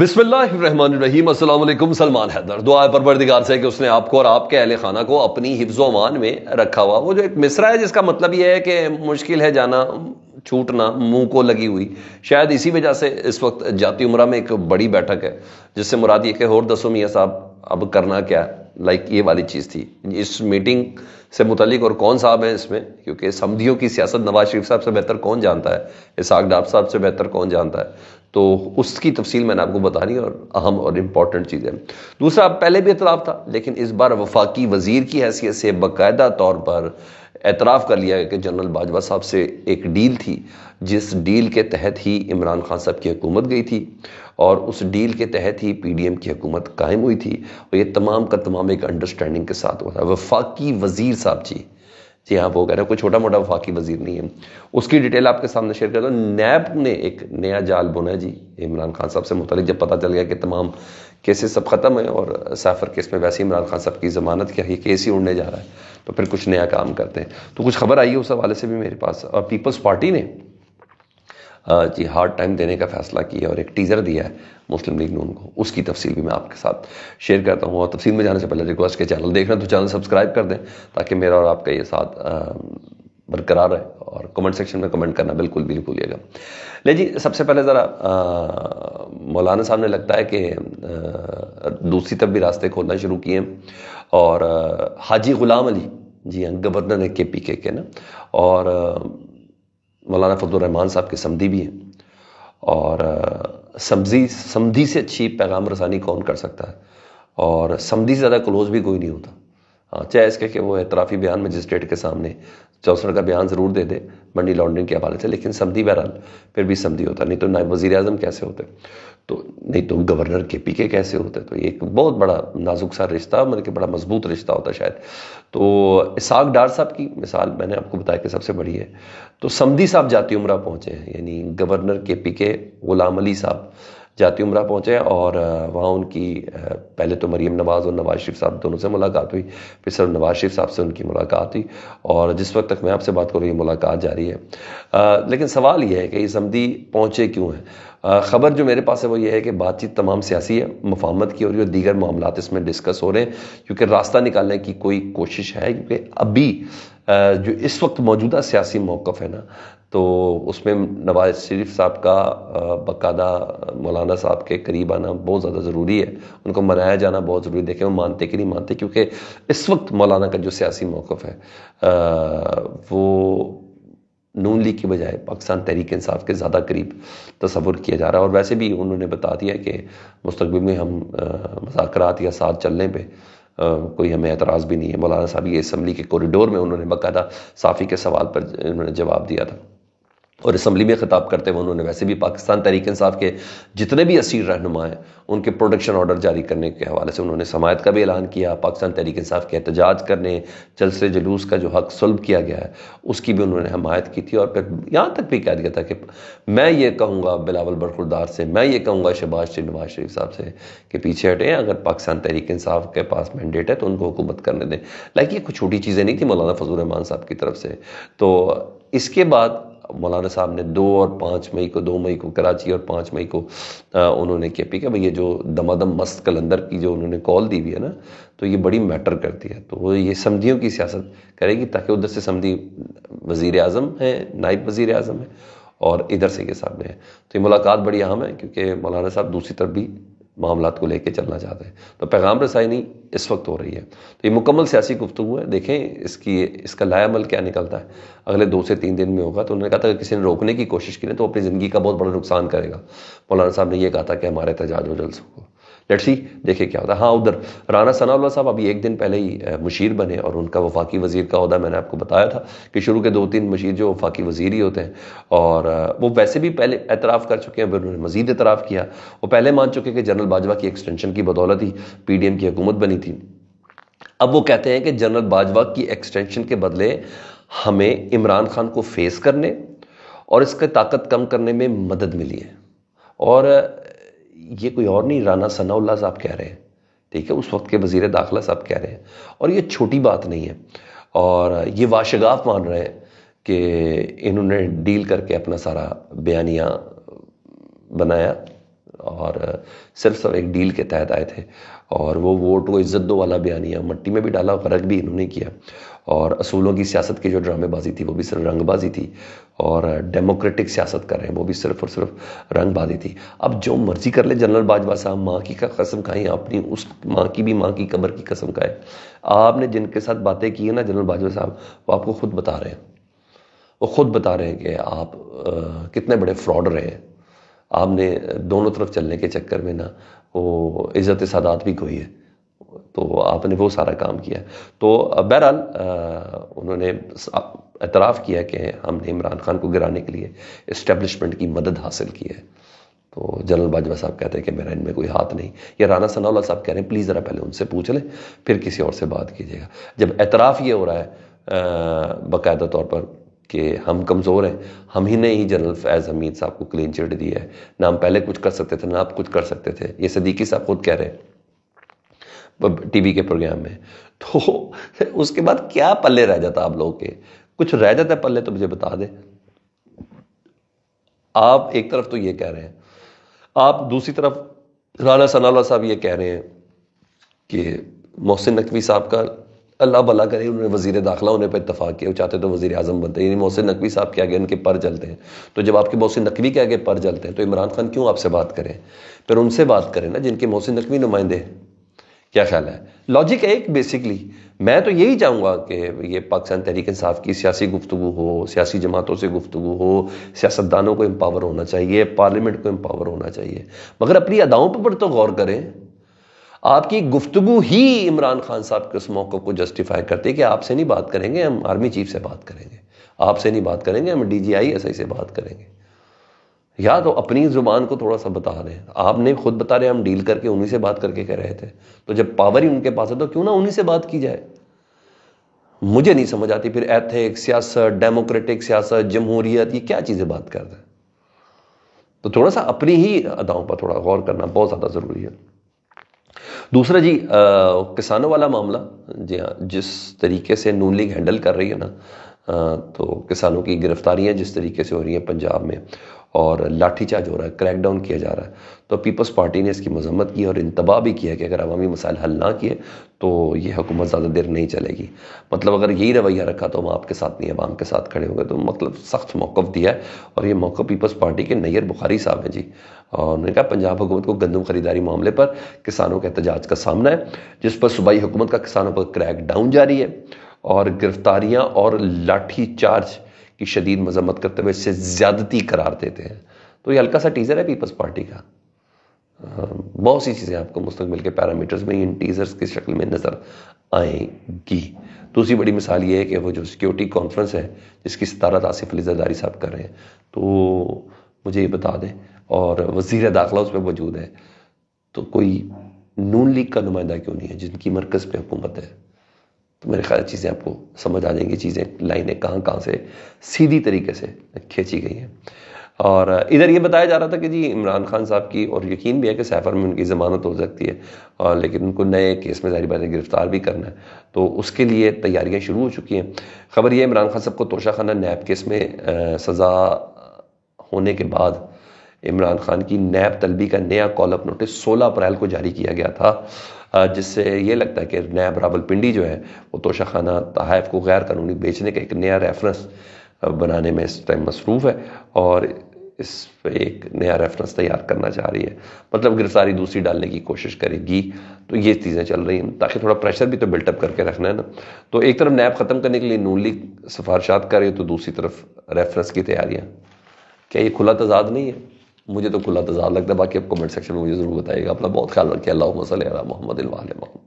बिस्मिल्लाहिर्रहमानिर्रहीम। अस्सलाम वालेकुम। सलमान हैदर। दुआ है परवरदिगार से कि उसने आपको और आपके अहले खाना को अपनी हिफ्ज़ व अमान में रखा हुआ। वो जो एक मिसरा है जिसका मतलब ये है कि मुश्किल है जाना, छूटना मुंह को लगी हुई, शायद इसी वजह से इस वक्त जाती उम्रा में एक बड़ी बैठक है, जिससे मुराद ये कि और दसो मियाँ साहब अब करना क्या, लाइक ये वाली चीज़ थी इस मीटिंग से मुतालिक। और कौन साहब हैं इसमें, क्योंकि समधियों की सियासत नवाज शरीफ साहब से बेहतर कौन जानता है, इसहाक डार साहब से बेहतर कौन जानता है, तो उसकी तफसील मैंने आपको बतानी है और अहम और इम्पॉर्टेंट चीज़ें। दूसरा, पहले भी इतलाफ था लेकिन इस बार वफाकी वजीर की हैसियत से बाकायदा तौर पर एतराफ़ कर लिया है कि जनरल बाजवा साहब से एक डील थी, जिस डील के तहत ही इमरान खान साहब की हुकूमत गई थी और उस डील के तहत ही पीडीएम की हुकूमत कायम हुई थी। और ये तमाम का तमाम एक अंडरस्टैंडिंग के साथ हुआ था। वफाकी वजीर साहब जी हाँ, वो कह रहे हैं कोई छोटा मोटा वफाकी वजीर नहीं है। उसकी डिटेल आपके सामने शेयर करता हूँ। नैब ने एक नया जाल बुना है जी इमरान खान साहब से मुतालिक। जब पता चल गया कि तमाम केसेस सब खत्म है और सैफर केस में वैसे इमरान खान साहब की ज़मानत क्या, ये केस ही उड़ने जा रहा है, तो फिर कुछ नया काम करते हैं। तो कुछ खबर आई है उस हवाले से भी मेरे पास। पीपल्स पार्टी ने जी हार्ड टाइम देने का फैसला किया और एक टीज़र दिया है मुस्लिम लीग नून को, उसकी तफसील भी मैं आपके साथ शेयर करता हूँ। और तफसील में जाने से पहले रिक्वेस्ट के चैनल देख रहे हैं तो चैनल सब्सक्राइब कर दें ताकि मेरा और आपका ये साथ बरकरार रहे। और कमेंट सेक्शन में कमेंट करना बिल्कुल भी नहीं भूलिएगा। ले जी, सबसे पहले ज़रा मौलाना साहब ने लगता है कि दूसरी तरफ भी रास्ते खोलना शुरू किए हैं। और हाजी गुलाम अली जी हाँ, गवर्नर है KPK के ना, और मौलाना फजलुर रहमान साहब के समधी भी हैं। और समधी से अच्छी पैगाम रसानी कौन कर सकता है, और समधी से ज़्यादा क्लोज भी कोई नहीं होता। हाँ, चाहे इसके कि वो एतराफ़ी बयान मजिस्ट्रेट के सामने 64 का बयान ज़रूर दे दे मंडी लॉन्ड्रिंग के हवाले से, लेकिन समधी बहरहाल फिर भी समधी होता। नहीं तो नायब वज़ीर आज़म कैसे होते, तो नहीं तो गवर्नर KPK कैसे होते। तो ये एक बहुत बड़ा नाजुक सा रिश्ता, मतलब कि बड़ा मजबूत रिश्ता होता शायद। तो इसहाक डार साहब की मिसाल मैंने आपको बताया कि सबसे बड़ी है। तो समधी साहब जाती उम्रा पहुँचे हैं, यानी गवर्नर KPK गुलाम अली साहब जाती उम्रा पहुँचे और वहाँ उनकी पहले तो मरीम नवाज़ और नवाज शरीफ साहब दोनों से मुलाकात हुई, फिर सिर्फ नवाज शरीफ साहब से उनकी मुलाकात हुई, और जिस वक्त तक मैं आपसे बात करूँ ये मुलाकात जारी है। लेकिन सवाल ये है कि ये समधी पहुँचे क्यों हैं। ख़बर जो मेरे पास है वो ये है कि बातचीत तमाम सियासी है, मुफाहमत की हो रही है और दीगर मामलात इसमें डिस्कस हो रहे हैं, क्योंकि रास्ता निकालने की कोई कोशिश है। क्योंकि अभी जो इस वक्त मौजूदा सियासी मौक़िफ़ है ना, तो उसमें नवाज शरीफ साहब का बाकायदा मौलाना साहब के करीब आना बहुत ज़्यादा ज़रूरी है, उनको मनाया जाना बहुत ज़रूरी है। देखें वो मानते कि नहीं मानते, क्योंकि इस वक्त मौलाना का जो सियासी मौक़िफ़ है वो नून लीग की बजाय पाकिस्तान तहरीक इंसाफ के ज़्यादा करीब तस्वुर किया जा रहा है। और वैसे भी उन्होंने बता दिया कि मुस्तक़बिल में हम मुज़ाकरात या साथ चलने पे कोई हमें एतराज़ भी नहीं है। मौलाना साहब ये असम्बली के कॉरिडोर में उन्होंने बाकायदा साफ़ी के सवाल पर उन्होंने जवाब दिया था, और असम्बली में खिताब करते हुए उन्होंने वैसे भी पाकिस्तान तहरीक इंसाफ के जितने भी असीर रहनुमा हैं उनके प्रोटेक्शन ऑर्डर जारी करने के हवाले से उन्होंने समायत का भी ऐलान किया। पाकिस्तान तहरीक इंसाफ के एहतजाज करने, जलसे जुलूस का जो हक सुल्ब किया गया है उसकी भी उन्होंने हमायत की थी। और फिर यहाँ तक भी कह दिया था कि मैं ये कहूँगा बिलावल बरखुरदार से, मैं ये कहूँगा शहबाज शरीफ नवाज शरीफ साहब से कि पीछे हटें, अगर पाकिस्तान तहरीक इंसाफ के पास मैंडेट है तो उनको हुकूमत करने दें। लाइक ये कुछ छोटी चीज़ें नहीं थी मौलाना फजलुर रहमान साहब की तरफ से। तो इसके बाद मौलाना साहब ने 2 और 5 मई को, 2 मई को कराची और KPK मई को उन्होंने KPK भाई ये जो दमादम मस्त कलंदर की जो उन्होंने कॉल दी हुई है ना, तो ये बड़ी मैटर करती है। तो वो ये समधियों की सियासत करेगी ताकि उधर से समधी वज़ीर आज़म है, नायब वज़ीर आज़म है, और इधर से ये सामने है। तो ये मुलाकात बड़ी अहम है क्योंकि मौलाना साहब दूसरी तरफ भी मामलात को लेके चलना चाहते हैं। तो पैगाम रसाई नहीं इस वक्त हो रही है। तो ये मुकम्मल सियासी गुफ्तगू है। देखें इसका लायामल क्या निकलता है, अगले 2 से 3 दिन में होगा। तो उन्होंने कहा था कि किसी ने रोकने की कोशिश की ना तो अपनी ज़िंदगी का बहुत बड़ा नुकसान करेगा। मौलाना साहब ने यह कहा था कि हमारे एहतजाज व जलसों को लेट्स सी देखे क्या होता है। हाँ, उधर राना सनाउल्लाह साहब अभी 1 दिन पहले ही मुशीर बने और उनका वफाकी वज़ीर का ओहदा मैंने आपको बताया था कि शुरू के 2-3 मुशीर जो वफाकी वज़ीर ही होते हैं, और वो वैसे भी पहले एतराफ़ कर चुके हैं, फिर उन्होंने मज़ीद एतराफ़ किया। वो पहले मान चुके कि जनरल बाजवा की एक्सटेंशन की बदौलत ही PDM की हुकूमत बनी थी। अब वो कहते हैं कि जनरल बाजवा की एक्सटेंशन के बदले हमें इमरान खान को फेस करने और इसकी ताकत कम करने में मदद मिली है। और ये कोई और नहीं, राना सनाउल्लाह साहब कह रहे हैं, ठीक है, उस वक्त के वज़ीर दाखिला साहब कह रहे हैं। और ये छोटी बात नहीं है, और ये वाशगाफ मान रहे हैं कि इन्होंने डील करके अपना सारा बयानिया बनाया اور صرف ایک ڈیل کے تحت آئے تھے، اور وہ ووٹ کو عزت دو والا بیانیہ مٹی میں بھی ڈالا، فرق بھی انہوں نے کیا، اور اصولوں کی سیاست کی جو ڈرامے بازی تھی وہ بھی صرف رنگ بازی تھی، اور ڈیموکریٹک سیاست کر رہے ہیں وہ بھی صرف اور صرف رنگ بازی تھی۔ اب جو مرضی کر لے جنرل باجوہ صاحب، ماں کی قسم کھائیں، اپنی اس ماں کی بھی ماں کی قبر کی قسم کھائیں۔ آپ نے جن کے ساتھ باتیں کی ہیں نا جنرل باجوہ صاحب، وہ آپ کو خود بتا رہے ہیں، وہ خود بتا رہے ہیں کہ آپ کتنے بڑے فراڈ رہے ہیں۔ آپ نے دونوں طرف چلنے کے چکر میں نا وہ عزت سادات بھی کھوئی ہے، تو آپ نے وہ سارا کام کیا۔ تو بہرحال انہوں نے اعتراف کیا کہ ہم نے عمران خان کو گرانے کے لیے اسٹیبلشمنٹ کی مدد حاصل کی ہے۔ تو جنرل باجوہ صاحب کہتے ہیں کہ میرا ان میں کوئی ہاتھ نہیں، یا رانا ثناء اللہ صاحب کہہ رہے ہیں پلیز ذرا پہلے ان سے پوچھ لیں پھر کسی اور سے بات کیجیے گا۔ جب اعتراف یہ ہو رہا ہے باقاعدہ طور پر کہ ہم کمزور ہیں، ہم ہی نے ہی جنرل فیض حمید صاحب کو کلین چٹ دی ہے، نہ ہم پہلے کچھ کر سکتے تھے نہ آپ کچھ کر سکتے تھے، یہ صدیقی صاحب خود کہہ رہے ہیں ٹی وی کے پروگرام میں۔ تو اس کے بعد کیا پلے رہ جاتا آپ لوگوں کے؟ کچھ رہ جاتا ہے پلے تو مجھے بتا دیں۔ آپ ایک طرف تو یہ کہہ رہے ہیں، آپ دوسری طرف رانا ثناء اللہ صاحب یہ کہہ رہے ہیں کہ محسن نقوی صاحب کا اللہ بھلا کرے، انہوں نے وزیر داخلہ ہونے پہ اتفاق کیا، وہ چاہتے تو وزیر اعظم بنتے، یعنی محسن نقوی صاحب کے آگے ان کے پر جلتے ہیں۔ تو جب آپ کے محسن نقوی کے آگے پر جلتے ہیں تو عمران خان کیوں آپ سے بات کریں؟ پھر ان سے بات کریں نا جن کے محسن نقوی نمائندے ہیں۔ کیا خیال ہے؟ لاجک ہے ایک بیسکلی۔ میں تو یہی چاہوں گا کہ یہ پاکستان تحریک انصاف کی سیاسی گفتگو ہو، سیاسی جماعتوں سے گفتگو ہو، سیاستدانوں کو امپاور ہونا چاہیے، پارلیمنٹ کو امپاور ہونا چاہیے، مگر اپنی اداؤں پر تو غور کریں۔ آپ کی گفتگو ہی عمران خان صاحب کے اس موقع کو جسٹیفائی کرتے کہ آپ سے نہیں بات کریں گے، ہم آرمی چیف سے بات کریں گے، آپ سے نہیں بات کریں گے، ہم DGI سے بات کریں گے۔ یا تو اپنی زبان کو تھوڑا سا بتا رہے ہیں، آپ نے خود بتا رہے ہم ڈیل کر کے انہی سے بات کر کے کہہ رہے تھے، تو جب پاور ہی ان کے پاس ہے تو کیوں نہ انہی سے بات کی جائے؟ مجھے نہیں سمجھ آتی پھر ایتھک، سیاست، ڈیموکریٹک سیاست، جمہوریت، یہ کیا چیزیں بات کرتے ہیں؟ تو تھوڑا سا اپنی ہی اداؤں پر تھوڑا غور کرنا بہت زیادہ ضروری ہے۔ دوسرا جی کسانوں والا معاملہ، جی ہاں، جس طریقے سے نون لیگ ہینڈل کر رہی ہے نا، تو کسانوں کی گرفتاریاں جس طریقے سے ہو رہی ہیں پنجاب میں، اور لاٹھی چارج ہو رہا ہے، کریک ڈاؤن کیا جا رہا ہے، تو پیپلز پارٹی نے اس کی مذمت کی اور انتباہ بھی کیا کہ اگر عوامی مسائل حل نہ کیے تو یہ حکومت زیادہ دیر نہیں چلے گی۔ مطلب اگر یہی رویہ رکھا تو ہم آپ کے ساتھ نہیں عوام کے ساتھ کھڑے ہوں گے، تو مطلب سخت موقف دیا ہے۔ اور یہ موقف پیپلز پارٹی کے نیر بخاری صاحب ہیں جی، اور انہوں نے کہا پنجاب حکومت کو گندم خریداری معاملے پر کسانوں کے احتجاج کا سامنا ہے، جس پر صوبائی حکومت کا کسانوں پر کریک ڈاؤن جاری ہے، اور گرفتاریاں اور لاٹھی چارج کی شدید مذمت کرتے ہوئے اس سے زیادتی قرار دیتے ہیں۔ تو یہ ہلکا سا ٹیزر ہے پیپلز پارٹی کا۔ بہت سی چیزیں آپ کو مستقبل کے پیرامیٹرز میں ان ٹیزرز کی شکل میں نظر آئیں گی۔ دوسری بڑی مثال یہ ہے کہ وہ جو سیکیورٹی کانفرنس ہے جس کی صدارت آصف علی زرداری صاحب کر رہے ہیں، تو مجھے یہ بتا دیں، اور وزیر داخلہ اس پہ موجود ہے، تو کوئی نون لیگ کا نمائندہ کیوں نہیں ہے جن کی مرکز پہ حکومت ہے؟ تو میرے خیال چیزیں آپ کو سمجھ آ جائیں گی، چیزیں لائنیں کہاں سے سیدھی طریقے سے کھینچی گئی ہیں۔ اور ادھر یہ بتایا جا رہا تھا کہ جی عمران خان صاحب کی، اور یقین بھی ہے کہ سیفر میں ان کی ضمانت ہو سکتی ہے، اور لیکن ان کو نئے کیس میں ظاہر بات ہے گرفتار بھی کرنا ہے، تو اس کے لیے تیاریاں شروع ہو چکی ہیں۔ خبر یہ عمران خان صاحب کو توشہ خانہ نیب کیس میں سزا ہونے کے بعد عمران خان کی نیب طلبی کا نیا کال اپ نوٹس 16 اپریل کو جاری کیا گیا تھا، جس سے یہ لگتا ہے کہ نیب راولپنڈی جو ہے وہ توشہ خانہ تحائف کو غیر قانونی بیچنے کا ایک نیا ریفرنس بنانے میں اس ٹائم مصروف ہے، اور اس پہ ایک نیا ریفرنس تیار کرنا چاہ رہی ہے، مطلب گرفتاری دوسری ڈالنے کی کوشش کرے گی۔ تو یہ چیزیں چل رہی ہیں تاکہ تھوڑا پریشر بھی تو بلٹ اپ کر کے رکھنا ہے نا۔ تو ایک طرف نیب ختم کرنے کے لیے نون لیگ سفارشات کر رہی ہے، تو دوسری طرف ریفرنس کی تیاریاں۔ کیا یہ کھلا تضاد نہیں ہے؟ مجھے تو کھلا تضاد لگتا ہے، باقی آپ کمنٹ سیکشن میں مجھے ضرور بتائیے گا۔ اپنا بہت خیال رکھیے۔ اللہم صلی علی محمد و آل محمد۔